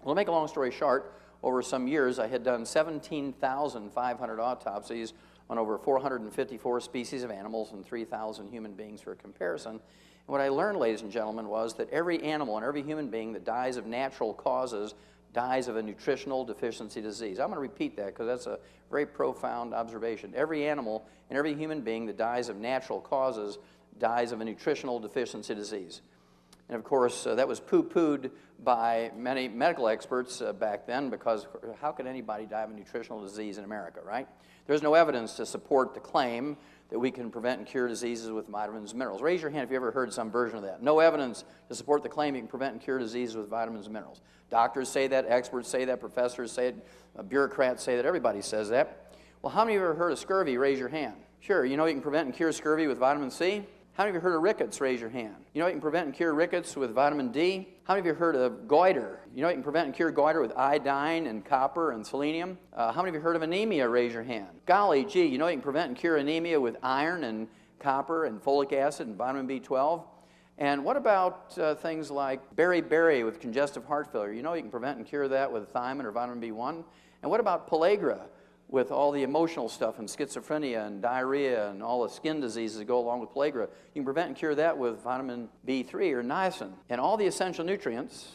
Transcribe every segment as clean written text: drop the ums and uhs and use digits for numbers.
Well, to make a long story short, over some years I had done 17,500 autopsies on over 454 species of animals and 3,000 human beings for comparison. And what I learned, ladies and gentlemen, was that every animal and every human being that dies of natural causes dies of a nutritional deficiency disease. I'm going to repeat that because that's a very profound observation. Every animal and every human being that dies of natural causes dies of a nutritional deficiency disease. And of course, that was poo-pooed by many medical experts back then, because how could anybody die of a nutritional disease in America, right? There's no evidence to support the claim that we can prevent and cure diseases with vitamins and minerals. Raise your hand if you ever heard some version of that. No evidence to support the claim you can prevent and cure diseases with vitamins and minerals. Doctors say that, experts say that, professors say it, bureaucrats say that, everybody says that. Well, how many of you have ever heard of scurvy? Raise your hand. Sure, you know you can prevent and cure scurvy with vitamin C? How many of you have heard of rickets? Raise your hand. You know you can prevent and cure rickets with vitamin D? How many of you have heard of goiter? You know you can prevent and cure goiter with iodine and copper and selenium? How many of you have heard of anemia? Raise your hand. Golly gee, you know you can prevent and cure anemia with iron and copper and folic acid and vitamin B12? And what about things like beriberi with congestive heart failure? You know you can prevent and cure that with thiamine or vitamin B1? And what about pellagra with all the emotional stuff and schizophrenia and diarrhea and all the skin diseases that go along with pellagra? You can prevent and cure that with vitamin B3 or niacin. And all the essential nutrients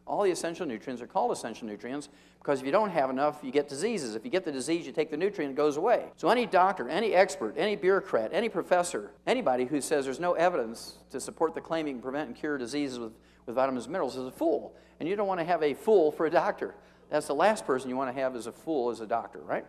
are called essential nutrients because if you don't have enough, you get diseases. If you get the disease, you take the nutrient, it goes away. So any doctor, any expert, any bureaucrat, any professor, anybody who says there's no evidence to support the claim you can prevent and cure diseases with vitamins and minerals is a fool. And you don't want to have a fool for a doctor. That's the last person you want to have as a fool as a doctor, right?